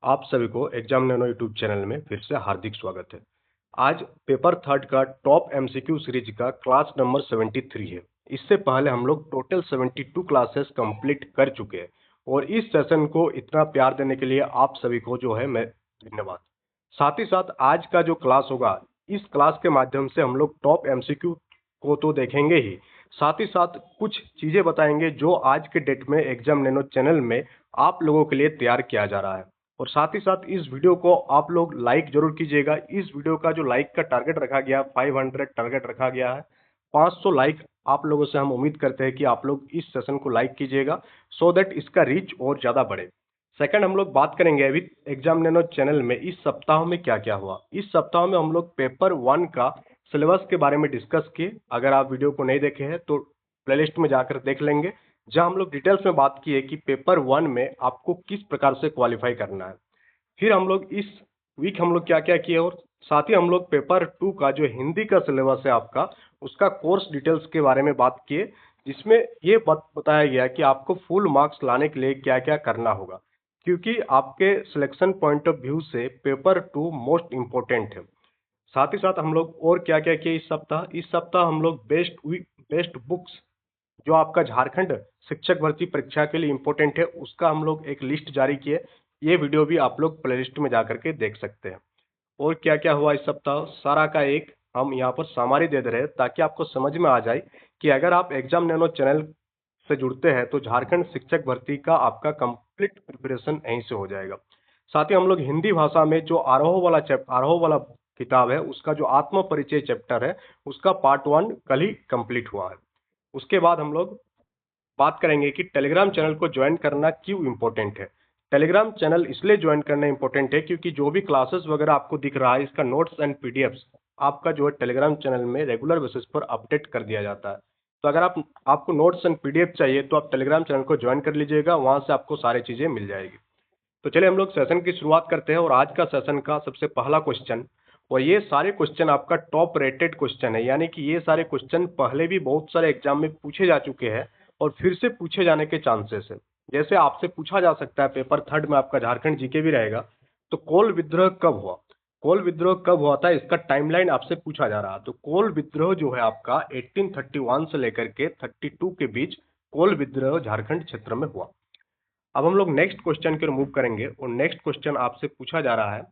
आप सभी को एग्जाम नैनो यूट्यूब चैनल में फिर से हार्दिक स्वागत है। आज पेपर थर्ड का टॉप एमसीक्यू सीरीज का क्लास नंबर 73 है। इससे पहले हम लोग टोटल 72 क्लासेस कंप्लीट कर चुके हैं और इस सेशन को इतना प्यार देने के लिए आप सभी को जो है मैं धन्यवाद। साथ ही साथ आज का जो क्लास होगा, इस क्लास के माध्यम से हम लोग टॉप एमसीक्यू को तो देखेंगे ही, साथ ही साथ कुछ चीजें बताएंगे जो आज के डेट में एग्जाम नैनो चैनल में आप लोगों के लिए तैयार किया जा रहा है। और साथ ही साथ इस वीडियो को आप लोग लाइक जरूर कीजिएगा। इस वीडियो का जो लाइक का टारगेट रखा गया 500 टारगेट रखा गया है। 500 लाइक आप लोगों से हम उम्मीद करते हैं कि आप लोग इस सेशन को लाइक कीजिएगा सो दैट इसका रीच और ज्यादा बढ़े। सेकंड, हम लोग बात करेंगे अभी एग्जाम नैनो चैनल में इस सप्ताह में क्या क्या हुआ। इस सप्ताह में हम लोग पेपर 1 का सिलेबस के बारे में डिस्कस किए। अगर आप वीडियो को नहीं देखे हैं तो प्लेलिस्ट में जाकर देख लेंगे, जहां हम लोग डिटेल्स में बात की है कि पेपर 1 में आपको किस प्रकार से क्वालिफाई करना है। फिर हम लोग इस वीक हम लोग क्या क्या किए और साथ ही हम लोग पेपर 2 का जो हिंदी का सिलेबस है आपका, उसका कोर्स डिटेल्स के बारे में बात किए, जिसमें ये बताया गया कि आपको फुल मार्क्स लाने के लिए क्या क्या करना होगा, क्योंकि आपके सिलेक्शन पॉइंट ऑफ व्यू से पेपर 2 मोस्ट इंपॉर्टेंट है। साथ ही साथ हम लोग और क्या क्या किए इस सप्ताह हम लोग बेस्ट बुक्स जो आपका झारखंड शिक्षक भर्ती परीक्षा के लिए इंपॉर्टेंट है, उसका हम लोग एक लिस्ट जारी किए। ये वीडियो भी आप लोग प्लेलिस्ट में जाकर के देख सकते हैं। और क्या क्या हुआ इस सप्ताह सारा का एक हम यहाँ पर सामारी दे रहे हैं, ताकि आपको समझ में आ जाए कि अगर आप एग्जाम नैनो चैनल से जुड़ते हैं तो झारखंड शिक्षक भर्ती का आपका कंप्लीट प्रिपरेशन यहीं से हो जाएगा। साथ ही हम लोग हिंदी भाषा में जो आरोह वाला किताब है, उसका जो आत्म परिचय चैप्टर है, उसका पार्ट 1 कल ही कंप्लीट हुआ है। उसके बाद हम लोग बात करेंगे कि टेलीग्राम चैनल को ज्वाइन करना क्यों इंपॉर्टेंट है। टेलीग्राम चैनल इसलिए ज्वाइन करना इंपॉर्टेंट है क्योंकि जो भी क्लासेस वगैरह आपको दिख रहा है, इसका नोट्स एंड पीडीएफ्स आपका जो है टेलीग्राम चैनल में रेगुलर बेसिस पर अपडेट कर दिया जाता है। तो अगर आपको नोट्स एंड पीडीएफ चाहिए तो आप टेलीग्राम चैनल को ज्वाइन कर लीजिएगा, वहां से आपको सारी चीजें मिल जाएगी। तो चलिए हम लोग सेशन की शुरुआत करते हैं। और आज का सेशन का सबसे पहला क्वेश्चन, और ये सारे क्वेश्चन आपका टॉप रेटेड क्वेश्चन है, यानी कि ये सारे क्वेश्चन पहले भी बहुत सारे एग्जाम में पूछे जा चुके हैं और फिर से पूछे जाने के चांसेस है। जैसे आपसे पूछा जा सकता है, पेपर थर्ड में आपका झारखंड जीके भी रहेगा, तो कोल विद्रोह कब हुआ, कोल विद्रोह कब हुआ था, इसका टाइमलाइन आपसे पूछा जा रहा है। तो कोल विद्रोह जो है आपका 1831 से लेकर के 32 के बीच कोल विद्रोह झारखंड क्षेत्र में हुआ। अब हम लोग नेक्स्ट क्वेश्चन की ओर मूव करेंगे और नेक्स्ट क्वेश्चन आपसे पूछा जा रहा है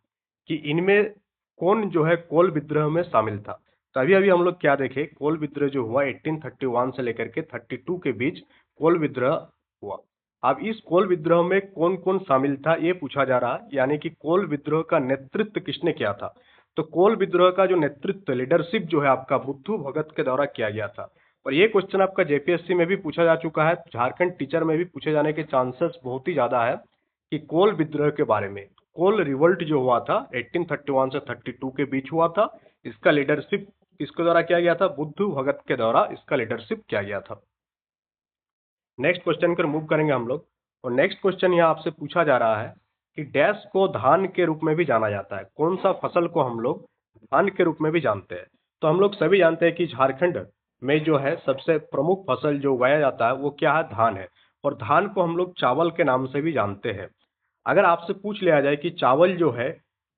कि इनमें कौन जो है कोल विद्रोह में शामिल था। तो अभी अभी हम लोग क्या देखे, कोल विद्रोह जो हुआ 1831 से लेकर के 32 के बीच कोल विद्रोह हुआ। अब इस कोल विद्रोह में कौन कौन शामिल था ये पूछा जा रहा है, यानी कि कोल विद्रोह का नेतृत्व किसने किया था। तो कोल विद्रोह का जो नेतृत्व लीडरशिप जो है आपका बुद्धू भगत के द्वारा किया गया था। और ये क्वेश्चन आपका जेपीएससी में भी पूछा जा चुका है, झारखंड टीचर में भी पूछे जाने के चांसेस बहुत ही ज्यादा है कि कोल विद्रोह के बारे में। कोल रिवोल्ट जो हुआ था 1831 से 32 के बीच हुआ था, इसका लीडरशिप किसके द्वारा किया गया था, बुद्धू भगत के द्वारा इसका लीडरशिप किया गया था। नेक्स्ट क्वेश्चन पर मूव करेंगे हम लोग। और नेक्स्ट क्वेश्चन यहाँ आपसे पूछा जा रहा है कि डैश को धान के रूप में भी जाना जाता है, कौन सा फसल को हम लोग धान के रूप में भी जानते हैं। तो हम लोग सभी जानते हैं कि झारखंड में जो है सबसे प्रमुख फसल जो उगाया जाता है वो क्या है, धान है। और धान को हम लोग चावल के नाम से भी जानते हैं। अगर आपसे पूछ लिया जाए कि चावल जो है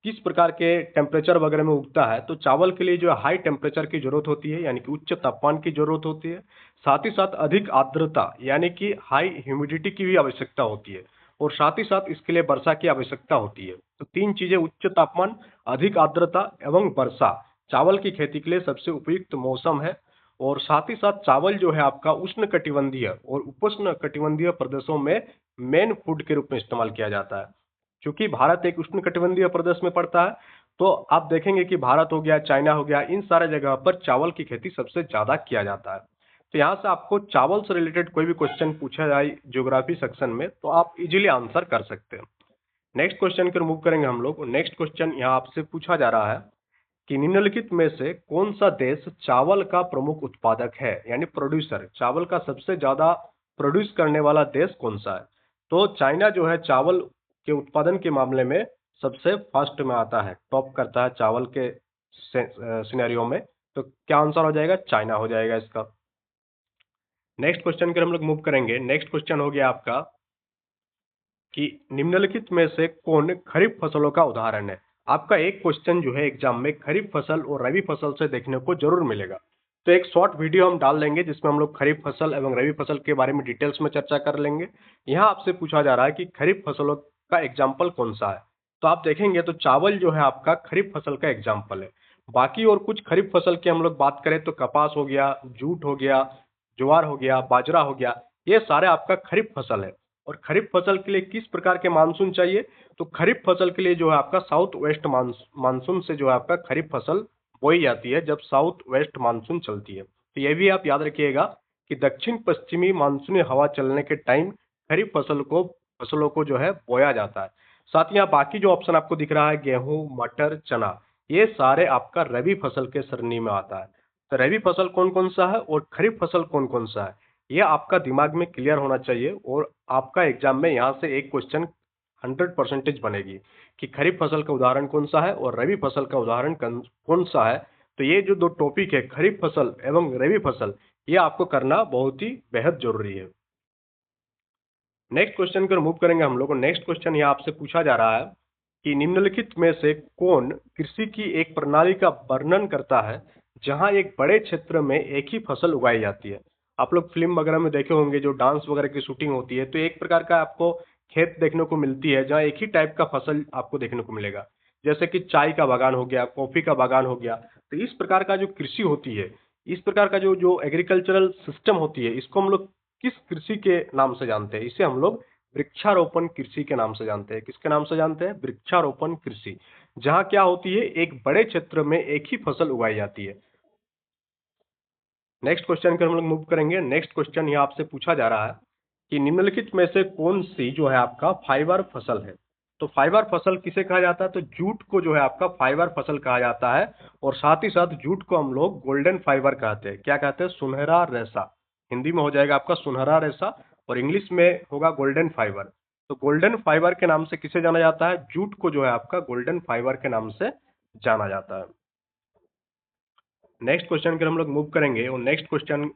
किस प्रकार के टेम्परेचर वगैरह में उगता है, तो चावल के लिए जो है हाई टेम्परेचर की जरूरत होती है, यानी कि उच्च तापमान की जरूरत होती है। साथ ही साथ अधिक आर्द्रता यानी कि हाई ह्यूमिडिटी की भी आवश्यकता होती है। और साथ ही साथ इसके लिए वर्षा की आवश्यकता होती है। तो तीन चीजें, उच्च तापमान, अधिक आर्द्रता एवं वर्षा, चावल की खेती के लिए सबसे उपयुक्त मौसम है। और साथ ही साथ चावल जो है आपका उष्ण कटिबंधीय और उपोष्ण कटिबंधीय प्रदेशों में मेन फूड के रूप में इस्तेमाल किया जाता है। क्योंकि भारत एक उष्ण कटिबंधीय प्रदेश में पड़ता है, तो आप देखेंगे कि भारत हो गया, चाइना हो गया, इन सारे जगह पर चावल की खेती सबसे ज्यादा किया जाता है। तो यहाँ से आपको चावल से रिलेटेड कोई भी क्वेश्चन पूछा जाए ज्योग्राफी सेक्शन में, तो आप इजीली आंसर कर सकते हैं। नेक्स्ट क्वेश्चन की मूव करेंगे हम लोग। नेक्स्ट क्वेश्चन यहाँ आपसे पूछा जा रहा है कि निम्नलिखित में से कौन सा देश चावल का प्रमुख उत्पादक है, यानी प्रोड्यूसर, चावल का सबसे ज्यादा प्रोड्यूस करने वाला देश कौन सा है। तो चाइना जो है चावल के उत्पादन के मामले में सबसे फर्स्ट में आता है, टॉप करता है चावल के सिनेरियो में। तो क्या आंसर हो जाएगा, चाइना हो जाएगा इसका। नेक्स्ट क्वेश्चन की हम लोग मूव करेंगे। नेक्स्ट क्वेश्चन हो गया आपका कि निम्नलिखित में से कौन खरीफ फसलों का उदाहरण है। आपका एक क्वेश्चन जो है एग्जाम में खरीफ फसल और रबी फसल से देखने को जरूर मिलेगा। तो एक शॉर्ट वीडियो हम डाल देंगे जिसमें हम लोग खरीफ फसल एवं रबी फसल के बारे में डिटेल्स में चर्चा कर लेंगे। यहाँ आपसे पूछा जा रहा है कि खरीफ फसलों का एग्जाम्पल कौन सा है। तो आप देखेंगे तो चावल जो है आपका खरीफ फसल का एग्जाम्पल है। बाकी और कुछ खरीफ फसल की हम लोग बात करें तो कपास हो गया, जूट हो गया, ज्वार हो गया, बाजरा हो गया, ये सारे आपका खरीफ फसल है। और खरीफ फसल के लिए किस प्रकार के मानसून चाहिए, तो खरीफ फसल के लिए जो है आपका साउथ वेस्ट मानसून से जो है आपका खरीफ फसल बोई जाती है जब साउथ वेस्ट मानसून चलती है। तो ये भी आप याद रखिएगा कि दक्षिण पश्चिमी मानसूनी हवा चलने के टाइम खरीफ फसलों को जो है बोया जाता है। साथ ही यहाँ बाकी जो ऑप्शन आपको दिख रहा है गेहूं, मटर, चना, ये सारे आपका रबी फसल के सरनी में आता है। तो रबी फसल कौन कौन सा है और खरीफ फसल कौन कौन सा है, ये आपका दिमाग में क्लियर होना चाहिए। और आपका एग्जाम में यहाँ से एक क्वेश्चन 100% बनेगी कि खरीफ फसल का उदाहरण कौन सा है और रबी फसल का उदाहरण कौन सा है। तो ये जो दो टॉपिक है खरीफ फसल एवं रबी फसल, ये आपको करना बहुत ही बेहद जरूरी है। नेक्स्ट क्वेश्चन की ओर मूव करेंगे हम लोग। नेक्स्ट क्वेश्चन यहाँ आपसे पूछा जा रहा है कि निम्नलिखित में से कौन कृषि की एक प्रणाली का वर्णन करता है जहां एक बड़े क्षेत्र में एक ही फसल उगाई जाती है। आप लोग फिल्म वगैरह में देखे होंगे जो डांस वगैरह की शूटिंग होती है, तो एक प्रकार का आपको खेत देखने को मिलती है जहाँ एक ही टाइप का फसल आपको देखने को मिलेगा। जैसे कि चाय का बागान हो गया, कॉफी का बागान हो गया। तो इस प्रकार का जो कृषि होती है, इस प्रकार का जो जो एग्रीकल्चरल सिस्टम होती है, इसको हम लोग किस कृषि के नाम से जानते हैं? इसे हम लोग वृक्षारोपण कृषि के नाम से जानते हैं। किसके नाम से जानते हैं? वृक्षारोपण कृषि। जहां क्या होती है, एक बड़े क्षेत्र में एक ही फसल उगाई जाती है। नेक्स्ट क्वेश्चन पर हम लोग मूव करेंगे। नेक्स्ट क्वेश्चन यहाँ आपसे पूछा जा रहा है कि निम्नलिखित में से कौन सी जो है आपका फाइबर फसल है। तो फाइबर फसल किसे कहा जाता है? तो जूट को जो है आपका फाइबर फसल कहा जाता है। और साथ ही साथ जूट को हम लोग गोल्डन फाइबर कहते हैं। क्या कहते हैं? सुनहरा रेशा। हिंदी में हो जाएगा आपका सुनहरा रेशा और इंग्लिश में होगा गोल्डन फाइबर। तो गोल्डन फाइबर के नाम से किसे जाना जाता है? जूट को जो है आपका गोल्डन फाइबर के नाम से जाना जाता है। नेक्स्ट क्वेश्चन की हम लोग मूव करेंगे और नेक्स्ट क्वेश्चन,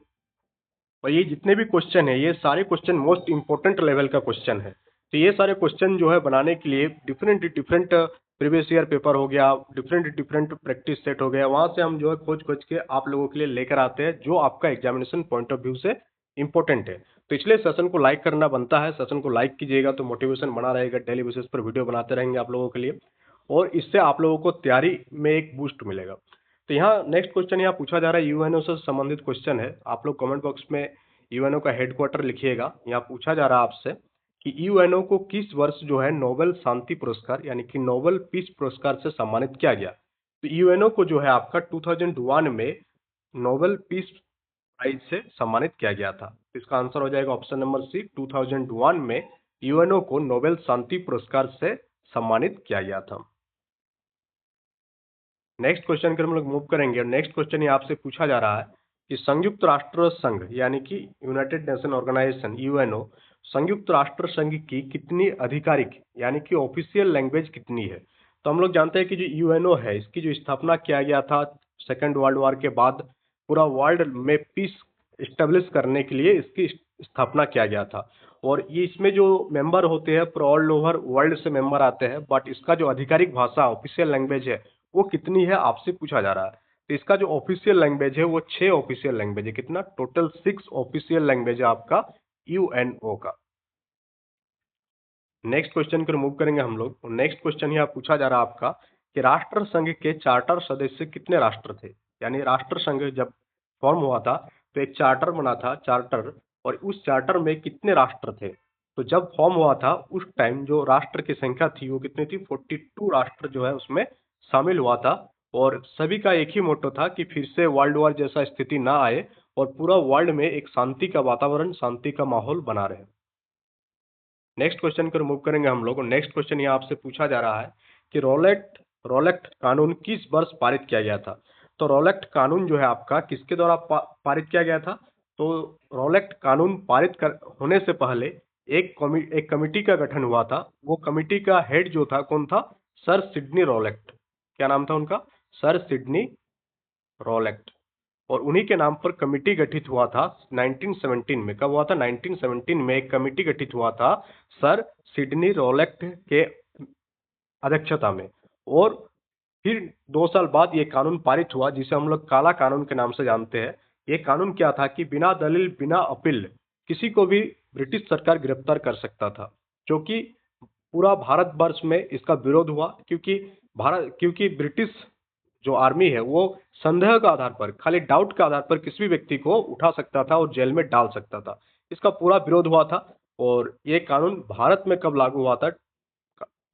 और ये जितने भी क्वेश्चन है ये सारे क्वेश्चन मोस्ट इंपॉर्टेंट लेवल का क्वेश्चन है। तो ये सारे क्वेश्चन जो है बनाने के लिए different different previous year paper हो गया, डिफरेंट डिफरेंट प्रैक्टिस सेट हो गया, वहां से हम जो है खोज खोज के आप लोगों के लिए लेकर आते हैं जो आपका एग्जामिनेशन पॉइंट ऑफ व्यू से इंपॉर्टेंट है। तो इसलिए सेशन को लाइक करना बनता है। सेशन को लाइक कीजिएगा तो मोटिवेशन बना रहेगा, डेली बेसिस पर वीडियो बनाते रहेंगे आप लोगों के लिए और इससे आप लोगों को तैयारी में एक बूस्ट मिलेगा। तो यहाँ नेक्स्ट क्वेश्चन यहाँ पूछा जा रहा है, यूएनओ से संबंधित क्वेश्चन है। आप लोग कमेंट बॉक्स में यूएनओ का हेडक्वार्टर लिखिएगा। यहाँ पूछा जा रहा है आपसे कि यूएनओ को किस वर्ष जो है नोबेल शांति पुरस्कार यानी कि नोबेल पीस पुरस्कार से सम्मानित किया गया। तो यूएनओ को जो है आपका 2001 में नोबेल पीस प्राइज से सम्मानित किया गया था। तो इसका आंसर हो जाएगा ऑप्शन नंबर सी, 2001 में यूएनओ को नोबेल शांति पुरस्कार से सम्मानित किया गया था। नेक्स्ट क्वेश्चन की हम लोग मूव करेंगे और नेक्स्ट क्वेश्चन ये आपसे पूछा जा रहा है कि संयुक्त राष्ट्र संघ यानी कि यूनाइटेड नेशन ऑर्गेनाइजेशन यूएनओ, संयुक्त राष्ट्र संघ की कितनी आधिकारिक यानी कि ऑफिशियल लैंग्वेज कितनी है। तो हम लोग जानते हैं कि जो यूएनओ है इसकी जो स्थापना किया गया था सेकेंड वर्ल्ड वॉर के बाद, पूरा वर्ल्ड में पीस इस्टेब्लिश करने के लिए इसकी स्थापना किया गया था। और ये इसमें जो मेंबर होते हैं पूरा ऑल ओवर वर्ल्ड से मेंबर आते हैं, बट इसका जो आधिकारिक भाषा ऑफिशियल लैंग्वेज है वो कितनी है आपसे पूछा जा रहा है। तो इसका जो ऑफिशियल लैंग्वेज है वो 6 ऑफिशियल लैंग्वेज है। कितना? टोटल 6 ऑफिशियल लैंग्वेज है आपका यूएनओ का। नेक्स्ट क्वेश्चन को मूव करेंगे हम लोग। नेक्स्ट क्वेश्चन यहाँ पूछा जा रहा है आपका कि राष्ट्र संघ के चार्टर सदस्य कितने राष्ट्र थे। यानी राष्ट्र संघ जब फॉर्म हुआ था तो एक चार्टर बना था, चार्टर, और उस चार्टर में कितने राष्ट्र थे। तो जब फॉर्म हुआ था उस टाइम जो राष्ट्र की संख्या थी वो कितनी थी? 42 राष्ट्र जो है उसमें शामिल हुआ था। और सभी का एक ही मोटो था कि फिर से वर्ल्ड वॉर जैसा स्थिति ना आए और पूरा वर्ल्ड में एक शांति का वातावरण, शांति का माहौल बना रहे। नेक्स्ट क्वेश्चन को मूव करेंगे हम लोग। नेक्स्ट क्वेश्चन यहाँ आपसे पूछा जा रहा है कि रोलेक्ट कानून किस वर्ष पारित किया गया था। तो रोलेक्ट कानून जो है आपका किसके द्वारा पारित किया गया था। तो रोलेक्ट कानून पारित होने से पहले एक कमिटी का गठन हुआ था। वो कमिटी का हेड जो था कौन था? Sir Sydney रोलेक्ट। क्या नाम था उनका? Sir Sydney रोलेक्ट। और उन्हीं के नाम पर कमिटी गठित हुआ था 1917 में। कब हुआ था? 1917 में एक कमिटी गठित हुआ था सर सिडनी रॉलेट के अध्यक्षता में। और फिर 2 साल बाद ये कानून पारित हुआ जिसे हम लोग काला कानून के नाम से जानते हैं। ये कानून क्या था कि बिना दलील बिना अपील किसी को भी ब्रिटिश सरकार गिरफ्तार कर सकता था, क्योंकि पूरा भारतवर्ष में इसका विरोध हुआ, क्योंकि ब्रिटिश जो आर्मी है वो संदेह के आधार पर, खाली डाउट के आधार पर किसी भी व्यक्ति को उठा सकता था और जेल में डाल सकता था। इसका पूरा विरोध हुआ था। और ये कानून भारत में कब लागू हुआ था?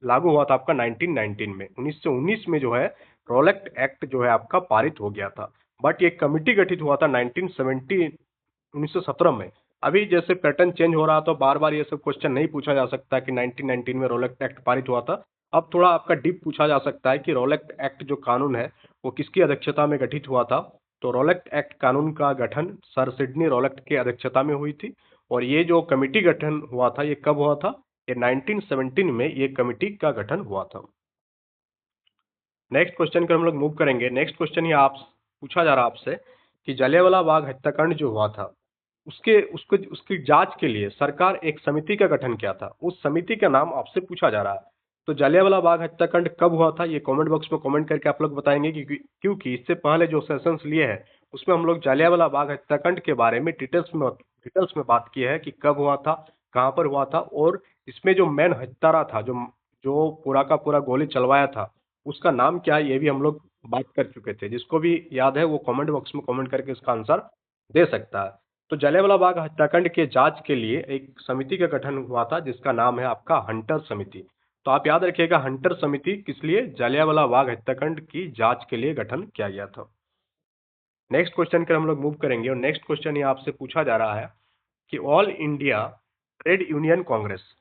लागू हुआ था आपका 1919 में। 1919 में जो है रॉलेट एक्ट जो है आपका पारित हो गया था। बट ये कमिटी गठित हुआ था 1917 में। अभी जैसे पैटर्न चेंज हो रहा तो बार बार ये सब क्वेश्चन नहीं पूछा जा सकता कि 1919 में रॉलेट एक्ट पारित हुआ था। अब थोड़ा आपका डीप पूछा जा सकता है कि रॉलेट एक्ट जो कानून है वो किसकी अध्यक्षता में गठित हुआ था। तो रॉलेट एक्ट कानून का गठन सर सिडनी रॉलेट की अध्यक्षता में हुई थी। और ये जो कमिटी गठन हुआ था ये कब हुआ था? ये 1917 में ये कमिटी का गठन हुआ था। नेक्स्ट क्वेश्चन को हम लोग मूव करेंगे। नेक्स्ट क्वेश्चन ये आप पूछा जा रहा है आपसे कि जलियांवाला बाग हत्याकांड जो हुआ था उसकी जांच के लिए सरकार एक समिति का गठन किया था। उस समिति का नाम आपसे पूछा जा रहा है। तो जलियांवाला बाग हत्याकांड कब हुआ था ये कमेंट बॉक्स में कमेंट करके आप लोग बताएंगे, क्योंकि इससे पहले जो सेशंस लिए हैं उसमें हम लोग जलियांवाला बाग हत्याकांड के बारे में डिटेल्स में बात की है कि कब हुआ था, कहाँ पर हुआ था, और इसमें जो मेन हत्यारा था, जो जो पूरा का पूरा गोली चलवाया था, उसका नाम क्या है ये भी हम लोग बात कर चुके थे। जिसको भी याद है वो कमेंट बॉक्स में कमेंट करके इसका आंसर दे सकता है। तो जलियांवाला बाग हत्याकांड के जांच के लिए एक समिति का गठन हुआ था जिसका नाम है आपका हंटर समिति। तो आप याद रखिएगा हंटर समिति किस लिए? जलियांवाला बाग हत्याकांड की जांच के लिए गठन किया गया था। नेक्स्ट क्वेश्चन कर हम लोग मूव करेंगे और नेक्स्ट क्वेश्चन ये आपसे पूछा जा रहा है कि all India trade union Congress,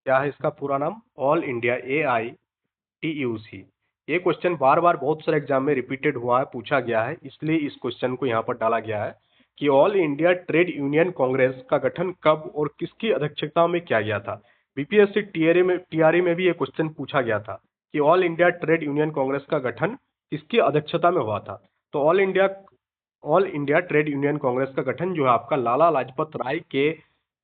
क्या है इसका पूरा नाम? All India AITUC। ये क्वेश्चन बार बार बहुत सारे एग्जाम में रिपीटेड हुआ है, पूछा गया है, इसलिए इस क्वेश्चन को यहाँ पर डाला गया है कि all India trade union Congress का गठन कब और किसकी अध्यक्षता में किया गया था। बीपीएससी टीआरई में भी ये क्वेश्चन पूछा गया था कि all India trade union Congress का गठन किसकी अध्यक्षता में हुआ था। तो all India trade union Congress का गठन जो है आपका लाला लाजपत राय के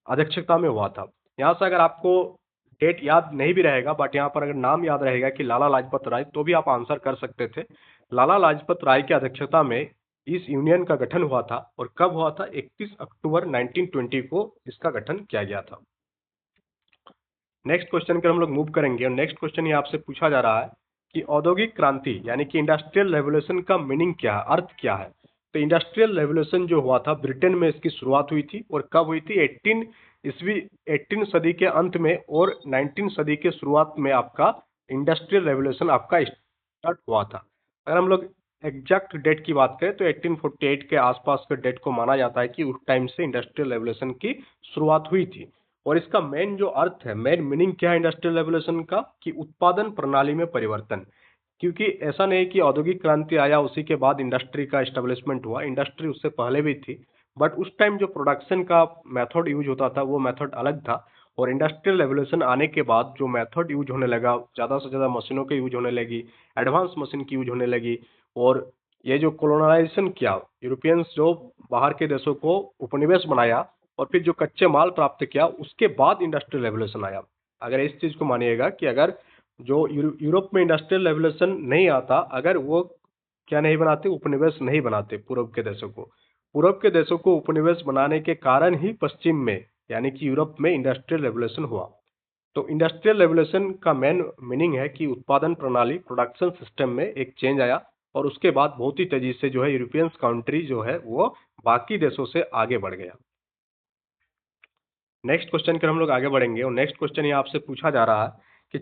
अध्यक्षता में हुआ था। यहाँ से अगर आपको डेट याद नहीं भी रहेगा बट यहाँ पर अगर नाम याद रहेगा कि लाला लाजपत राय, तो भी आप आंसर कर सकते थे। लाला लाजपत राय की अध्यक्षता में इस यूनियन का गठन हुआ था। और कब हुआ था? 31 अक्टूबर 1920 को इसका गठन किया गया था। नेक्स्ट क्वेश्चन पर हम लोग मूव करेंगे और नेक्स्ट क्वेश्चन ये आपसे पूछा जा रहा है कि औद्योगिक क्रांति यानी कि इंडस्ट्रियल रेवोल्यूशन का मीनिंग क्या है, अर्थ क्या है। तो इंडस्ट्रियल रेवोल्यूशन जो हुआ था ब्रिटेन में इसकी शुरुआत हुई थी। और कब हुई थी? 18 सदी के अंत में और 19 सदी के शुरुआत में आपका इंडस्ट्रियल रेवोल्यूशन आपका स्टार्ट हुआ था। अगर हम लोग एग्जैक्ट डेट की बात करें तो 1848 के आसपास के डेट को माना जाता है कि उस टाइम से इंडस्ट्रियल रेवोल्यूशन की शुरुआत हुई थी। और इसका मेन जो अर्थ है, मेन मीनिंग क्या है इंडस्ट्रियल रेवोल्यूशन का? कि उत्पादन प्रणाली में परिवर्तन। क्योंकि ऐसा नहीं कि औद्योगिक क्रांति आया उसी के बाद इंडस्ट्री का एस्टेब्लिशमेंट हुआ, इंडस्ट्री उससे पहले भी थी। बट उस टाइम जो प्रोडक्शन का मेथड यूज होता था वो मेथड अलग था। और इंडस्ट्रियल रेवोल्यूशन आने के बाद जो मेथड यूज होने लगा, ज़्यादा से ज़्यादा मशीनों के यूज होने लगी, एडवांस मशीन की यूज होने लगी। और ये जो कोलोनाइजेशन किया, यूरोपियंस जो बाहर के देशों को उपनिवेश बनाया और फिर जो कच्चे माल प्राप्त किया, उसके बाद इंडस्ट्रियल रेवोल्यूशन आया। अगर इस चीज़ को मानिएगा कि अगर जो यूरोप में इंडस्ट्रियल रेवोल्यूशन नहीं आता, अगर वो क्या नहीं बनाते, उपनिवेश नहीं बनाते पूर्व के देशों को, पूर्व के देशों को उपनिवेश बनाने के कारण ही पश्चिम में यानी कि यूरोप में इंडस्ट्रियल रेवोल्यूशन हुआ। तो इंडस्ट्रियल रेवोल्यूशन का मेन मीनिंग है कि उत्पादन प्रणाली, प्रोडक्शन सिस्टम में एक चेंज आया। और उसके बाद बहुत ही तेजी से जो है यूरोपियन कंट्री जो है वो बाकी देशों से आगे बढ़ गया। नेक्स्ट क्वेश्चन पर हम लोग आगे बढ़ेंगे और नेक्स्ट क्वेश्चन ये आपसे पूछा जा रहा है कि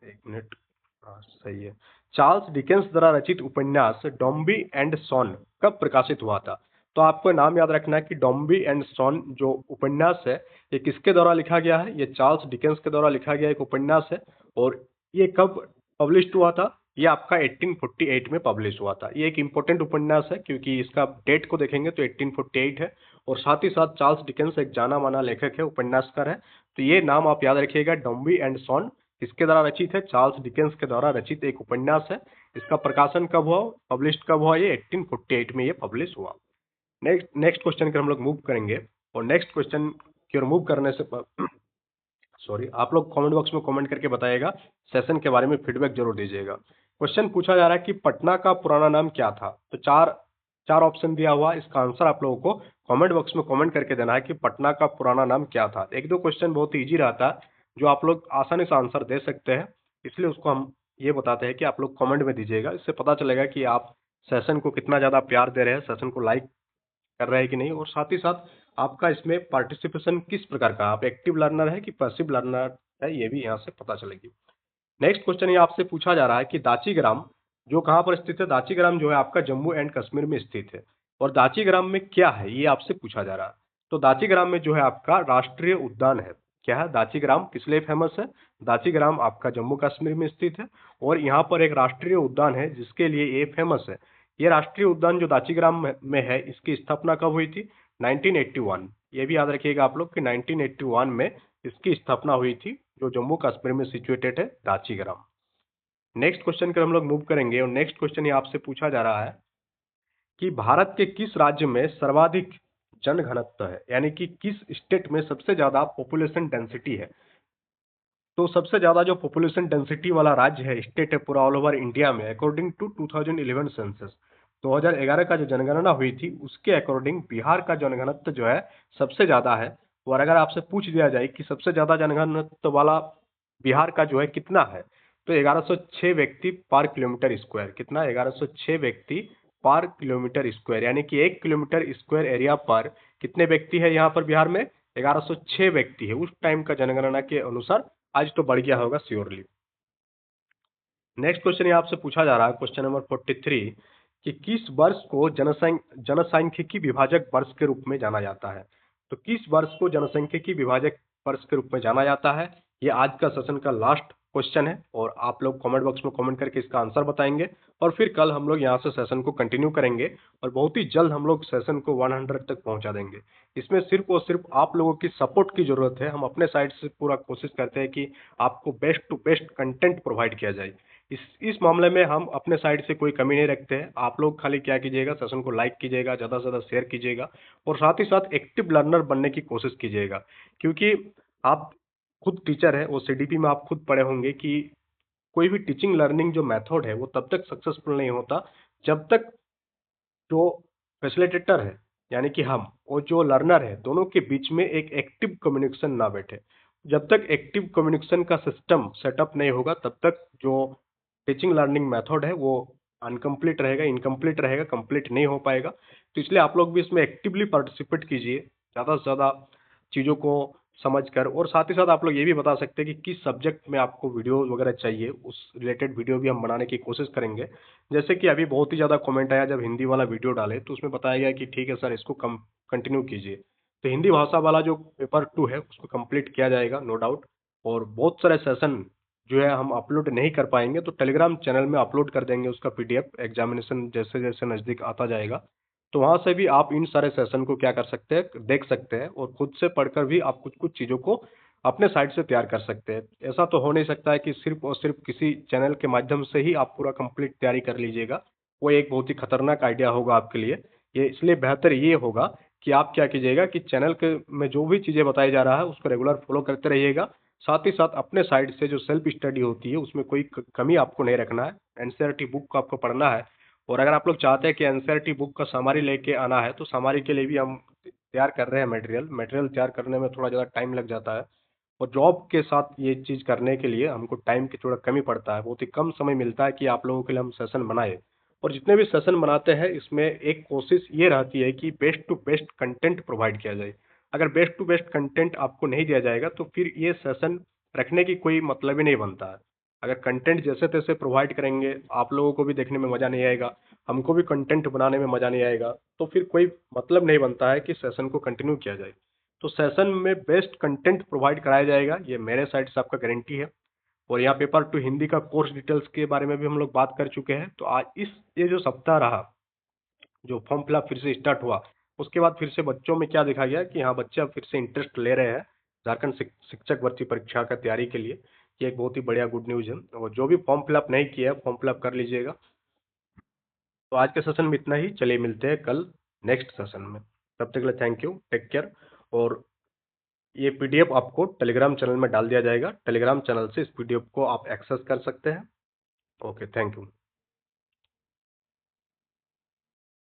एक मिनट, हाँ सही है, चार्ल्स डिकेंस द्वारा रचित उपन्यास डॉम्बी एंड सॉन कब प्रकाशित हुआ था। तो आपको नाम याद रखना है कि डॉम्बी एंड सॉन जो उपन्यास है ये किसके द्वारा लिखा गया है? ये चार्ल्स डिकेंस के द्वारा लिखा गया एक उपन्यास है। और ये कब पब्लिश हुआ था? ये आपका 1848 में पब्लिश हुआ था। ये एक इंपॉर्टेंट उपन्यास है क्योंकि इसका डेट को देखेंगे तो 1848 है। और साथ ही साथ चार्ल्स डिकेंस एक जाना माना लेखक है, उपन्यासकार है। तो ये नाम आप याद रखिएगा, डॉम्बी एंड सॉन किसके द्वारा रचित है? चार्ल्स डिकेंस के द्वारा रचित एक उपन्यास है। इसका प्रकाशन कब हुआ, पब्लिश कब हुआ, ये 1848 में ये पब्लिश हुआ। नेक्स्ट क्वेश्चन की हम लोग मूव करेंगे, और नेक्स्ट क्वेश्चन की ओर मूव करने से सॉरी, आप लोग कमेंट बॉक्स में कमेंट करके बताइएगा, सेशन के बारे में फीडबैक जरूर दीजिएगा। क्वेश्चन पूछा जा रहा है कि पटना का पुराना नाम क्या था। तो चार चार ऑप्शन दिया हुआ, इसका आंसर आप लोगों को कमेंट बॉक्स में कमेंट करके देना है कि पटना का पुराना नाम क्या था। एक दो क्वेश्चन बहुत ईजी रहता है जो आप लोग आसानी से आंसर दे सकते हैं, इसलिए उसको हम ये बताते हैं कि आप लोग कमेंट में दीजिएगा। इससे पता चलेगा कि आप सेशन को कितना ज्यादा प्यार दे रहे हैं, सेशन को लाइक कर रहे हैं कि नहीं, और साथ ही साथ आपका इसमें पार्टिसिपेशन किस प्रकार का, आप एक्टिव लर्नर है कि पैसिव लर्नर है, ये भी यहाँ से पता चलेगी। नेक्स्ट क्वेश्चन ये आपसे पूछा जा रहा है कि दाचीग्राम जो कहाँ पर स्थित है। दाचीग्राम जो है आपका जम्मू एंड कश्मीर में स्थित है, और दाचीग्राम में क्या है ये आपसे पूछा जा रहा है। तो दाचीग्राम में जो है आपका राष्ट्रीय उद्यान है। क्या है दाचीग्राम, किस लिए फेमस है। दाचीग्राम आपका जम्मू कश्मीर में स्थित है, और यहाँ पर एक राष्ट्रीय उद्यान है जिसके लिए ये फेमस है। ये राष्ट्रीय उद्यान जो दाचीग्राम में है, इसकी स्थापना कब हुई थी, 1981। ये भी याद रखिएगा आप लोग कि 1981 में इसकी स्थापना हुई थी, जो जम्मू कश्मीर में सिचुएटेड है दाचीग्राम। नेक्स्ट क्वेश्चन की हम लोग मूव करेंगे, और नेक्स्ट क्वेश्चन ये आपसे पूछा जा रहा है कि भारत के किस राज्य में सर्वाधिक जनघनत्व है, यानी कि किस स्टेट में सबसे ज्यादा पॉपुलेशन डेंसिटी है। तो सबसे ज्यादा जो पॉपुलेशन डेंसिटी वाला राज्य है, स्टेट है पूरा ऑल ओवर इंडिया में, अकॉर्डिंग टू 2011 सेंसस, 2011 का जो जनगणना हुई थी उसके अकॉर्डिंग बिहार का जनघनत्व जो है सबसे ज्यादा है। और अगर आपसे पूछ दिया जाए कि सबसे ज्यादा जनघनत्व वाला बिहार का जो है कितना है, तो 1106 व्यक्ति पर किलोमीटर स्क्वायर। कितना, 1106 व्यक्ति पर किलोमीटर स्क्वायर, यानी कि 1 किलोमीटर स्क्वायर एरिया पर कितने व्यक्ति है यहाँ पर बिहार में, 1106 व्यक्ति है उस टाइम का जनगणना के अनुसार। आज तो बढ़ गया होगा श्योरली। नेक्स्ट क्वेश्चन ये आपसे पूछा जा रहा है, क्वेश्चन नंबर 43, कि किस वर्ष को जनसांख्यिकी विभाजक वर्ष के रूप में जाना जाता है। तो किस वर्ष को जनसांख्यिकी विभाजक वर्ष के रूप में जाना जाता है, ये आज का सेशन का लास्ट क्वेश्चन है, और आप लोग कमेंट बॉक्स में कमेंट करके इसका आंसर बताएंगे, और फिर कल हम लोग यहाँ से सेशन को कंटिन्यू करेंगे, और बहुत ही जल्द हम लोग सेशन को 100 तक पहुंचा देंगे। इसमें सिर्फ और सिर्फ आप लोगों की सपोर्ट की जरूरत है। हम अपने साइड से पूरा कोशिश करते हैं कि आपको best to best content provide किया जाए। इस मामले में हम अपने साइड से कोई कमी नहीं रखते हैं। आप लोग खाली क्या कीजिएगा, सेशन को लाइक कीजिएगा, ज़्यादा से ज़्यादा शेयर कीजिएगा, और साथ ही साथ एक्टिव लर्नर बनने की कोशिश कीजिएगा, क्योंकि आप खुद टीचर है और सीडीपी में आप खुद पढ़े होंगे कि कोई भी टीचिंग लर्निंग जो मेथड है वो तब तक सक्सेसफुल नहीं होता जब तक जो फैसिलिटेटर है, यानी कि हम, और जो लर्नर है, दोनों के बीच में एक एक्टिव कम्युनिकेशन ना बैठे। जब तक एक्टिव कम्युनिकेशन का सिस्टम सेटअप नहीं होगा तब तक जो टीचिंग लर्निंग मेथड है वो अनकम्प्लीट रहेगा, इनकम्प्लीट रहेगा, कंप्लीट नहीं हो पाएगा। तो इसलिए आप लोग भी इसमें एक्टिवली पार्टिसिपेट कीजिए, ज़्यादा से ज़्यादा चीज़ों को समझकर। और साथ ही साथ आप लोग ये भी बता सकते हैं कि किस सब्जेक्ट में आपको वीडियो वगैरह चाहिए, उस रिलेटेड वीडियो भी हम बनाने की कोशिश करेंगे। जैसे कि अभी बहुत ही ज़्यादा कमेंट आया जब हिंदी वाला वीडियो डाले, तो उसमें बताया गया कि ठीक है सर, इसको कंटिन्यू कीजिए। तो हिंदी भाषा वाला जो पेपर 2 है उसको कंप्लीट किया जाएगा, नो डाउट। और बहुत सारे सेशन जो है हम अपलोड नहीं कर पाएंगे, तो टेलीग्राम चैनल में अपलोड कर देंगे उसका पीडीएफ, एग्जामिनेशन जैसे जैसे नज़दीक आता जाएगा। तो वहाँ से भी आप इन सारे सेशन को क्या कर सकते हैं, देख सकते हैं, और खुद से पढ़कर भी आप कुछ कुछ चीज़ों को अपने साइड से तैयार कर सकते हैं। ऐसा तो हो नहीं सकता है कि सिर्फ और सिर्फ किसी चैनल के माध्यम से ही आप पूरा कंप्लीट तैयारी कर लीजिएगा। वो एक बहुत ही खतरनाक आइडिया होगा आपके लिए। ये इसलिए बेहतर ये होगा कि आप क्या कीजिएगा कि चैनल के में जो भी चीज़ें बताई जा रहा है उसको रेगुलर फॉलो करते रहिएगा। साथ ही साथ अपने साइड से जो सेल्फ स्टडी होती है उसमें कोई कमी आपको नहीं रखना है। एनसीईआरटी बुक को आपको पढ़ना है, और अगर आप लोग चाहते हैं कि एनसीईआरटी बुक का समरी लेके आना है, तो समरी के लिए भी हम तैयार कर रहे हैं। मटेरियल तैयार करने में थोड़ा ज़्यादा टाइम लग जाता है, और जॉब के साथ ये चीज़ करने के लिए हमको टाइम की थोड़ा कमी पड़ता है, बहुत ही कम समय मिलता है कि आप लोगों के लिए हम सेशन बनाए। और जितने भी सेशन बनाते हैं इसमें एक कोशिश ये रहती है कि best to best content provide किया जाए। अगर बेस्ट टू बेस्ट कंटेंट आपको नहीं दिया जाएगा तो फिर ये सेशन रखने की कोई मतलब ही नहीं बनता है। अगर कंटेंट जैसे तैसे प्रोवाइड करेंगे, आप लोगों को भी देखने में मज़ा नहीं आएगा, हमको भी कंटेंट बनाने में मज़ा नहीं आएगा, तो फिर कोई मतलब नहीं बनता है कि सेशन को कंटिन्यू किया जाए। तो सेशन में बेस्ट कंटेंट प्रोवाइड कराया जाएगा, ये मेरे साइड से आपका गारंटी है। और यहाँ पेपर 2 हिंदी का कोर्स डिटेल्स के बारे में भी हम लोग बात कर चुके हैं। तो आज ये जो सप्ताह रहा, जो फॉर्म फिलअप फिर से स्टार्ट हुआ, उसके बाद फिर से बच्चों में क्या देखा गया कि हाँ, बच्चे अब फिर से इंटरेस्ट ले रहे हैं झारखंड शिक्षक भर्ती परीक्षा का तैयारी के लिए। ये एक बहुत ही बढ़िया गुड न्यूज़ है। और जो भी फॉर्म फिलअप नहीं किया है फॉर्म फिलअप कर लीजिएगा। तो आज के सेशन में इतना ही, चलिए मिलते हैं कल नेक्स्ट सेशन में। तब तक के लिए थैंक यू, टेक केयर। और ये पीडीएफ आपको टेलीग्राम चैनल में डाल दिया जाएगा, टेलीग्राम चैनल से इस पीडीएफ को आप एक्सेस कर सकते हैं। Okay, thank you.